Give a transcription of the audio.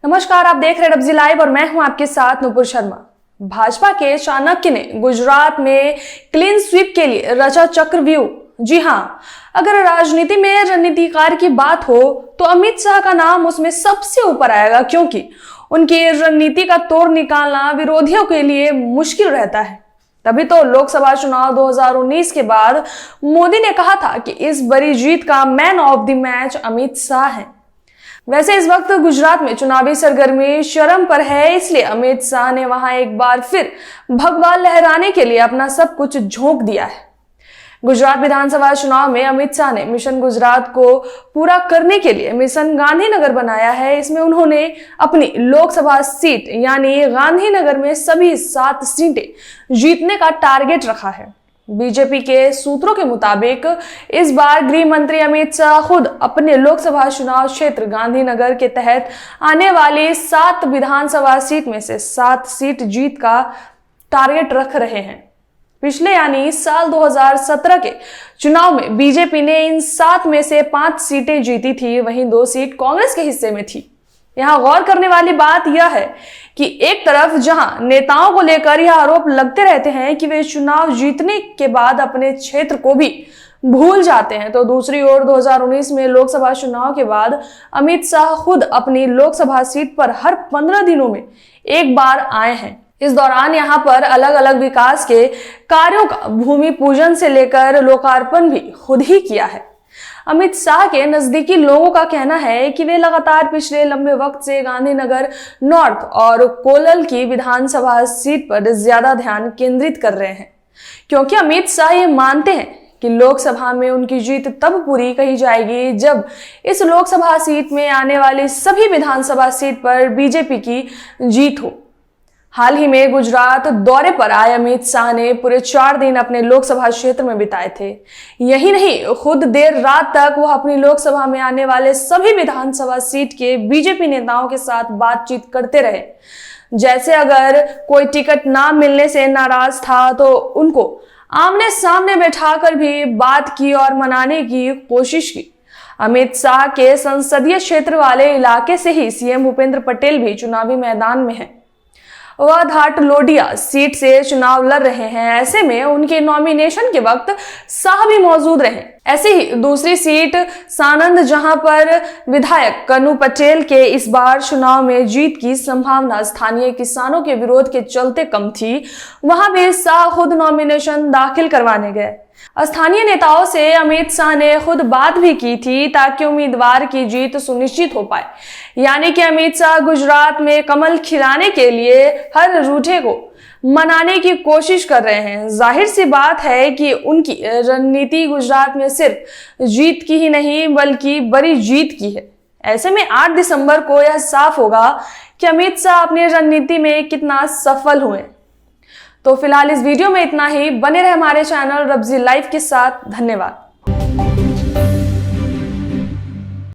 नमस्कार, आप देख रहे हैं रब्जी लाइव और मैं हूं आपके साथ नुपुर शर्मा। भाजपा के चाणक्य ने गुजरात में क्लीन स्वीप के लिए रचा चक्रव्यूह। जी हां, अगर राजनीति में रणनीतिकार की बात हो तो अमित शाह का नाम उसमें सबसे ऊपर आएगा, क्योंकि उनकी रणनीति का तोड़ निकालना विरोधियों के लिए मुश्किल रहता है। तभी तो लोकसभा चुनाव 2019 के बाद मोदी ने कहा था कि इस बड़ी जीत का man of the match Amit Shah है। वैसे इस वक्त गुजरात में चुनावी सरगर्मी चरम पर है, इसलिए अमित शाह ने वहां एक बार फिर भगवा लहराने के लिए अपना सब कुछ झोंक दिया है। गुजरात विधानसभा चुनाव में अमित शाह ने मिशन गुजरात को पूरा करने के लिए मिशन गांधीनगर बनाया है। इसमें उन्होंने अपनी लोकसभा सीट यानी गांधीनगर में सभी 7 सीटें जीतने का टारगेट रखा है। बीजेपी के सूत्रों के मुताबिक इस बार गृह मंत्री अमित शाह खुद अपने लोकसभा चुनाव क्षेत्र गांधीनगर के तहत आने वाली 7 विधानसभा सीट में से 7 सीट जीत का टारगेट रख रहे हैं। पिछले यानी साल 2017 के चुनाव में बीजेपी ने इन 7 में से 5 सीटें जीती थी, वहीं 2 सीट कांग्रेस के हिस्से में थी। यहाँ गौर करने वाली बात यह है कि एक तरफ जहां नेताओं को लेकर यह आरोप लगते रहते हैं कि वे चुनाव जीतने के बाद अपने क्षेत्र को भी भूल जाते हैं, तो दूसरी ओर 2019 में लोकसभा चुनाव के बाद अमित शाह खुद अपनी लोकसभा सीट पर हर 15 दिनों में एक बार आए हैं। इस दौरान यहाँ पर अलग अलग विकास के कार्यों का भूमि पूजन से लेकर लोकार्पण भी खुद ही किया है। अमित शाह के नजदीकी लोगों का कहना है कि वे लगातार पिछले लंबे वक्त से गांधीनगर नॉर्थ और कोलल की विधानसभा सीट पर ज्यादा ध्यान केंद्रित कर रहे हैं, क्योंकि अमित शाह ये मानते हैं कि लोकसभा में उनकी जीत तब पूरी कही जाएगी जब इस लोकसभा सीट में आने वाली सभी विधानसभा सीट पर बीजेपी की जीत हो। हाल ही में गुजरात दौरे पर आए अमित शाह ने पूरे 4 दिन अपने लोकसभा क्षेत्र में बिताए थे। यही नहीं, खुद देर रात तक वह अपनी लोकसभा में आने वाले सभी विधानसभा सीट के बीजेपी नेताओं के साथ बातचीत करते रहे। जैसे अगर कोई टिकट ना मिलने से नाराज था तो उनको आमने सामने बैठाकर भी बात की और मनाने की कोशिश की। अमित शाह के संसदीय क्षेत्र वाले इलाके से ही सीएम भूपेंद्र पटेल भी चुनावी मैदान में हैं। वह धाटलोडिया सीट से चुनाव लड़ रहे हैं। ऐसे में उनके नॉमिनेशन के वक्त शाह भी मौजूद रहे। ऐसे ही दूसरी सीट सानंद, जहां पर विधायक कन्नू पटेल के इस बार चुनाव में जीत की संभावना स्थानीय किसानों के विरोध के चलते कम थी, वहां भी शाह खुद नॉमिनेशन दाखिल करवाने गए। स्थानीय नेताओं से अमित शाह ने खुद बात भी की थी ताकि उम्मीदवार की जीत सुनिश्चित हो पाए। यानी कि अमित शाह गुजरात में कमल खिलाने के लिए हर रूठे को मनाने की कोशिश कर रहे हैं। जाहिर सी बात है कि उनकी रणनीति गुजरात में सिर्फ जीत की ही नहीं बल्कि बड़ी जीत की है। ऐसे में 8 दिसंबर को यह साफ होगा कि अमित शाह अपनी रणनीति में कितना सफल हुए। तो फिलहाल इस वीडियो में इतना ही। बने रहे हमारे चैनल रब्जी लाइव के साथ। धन्यवाद।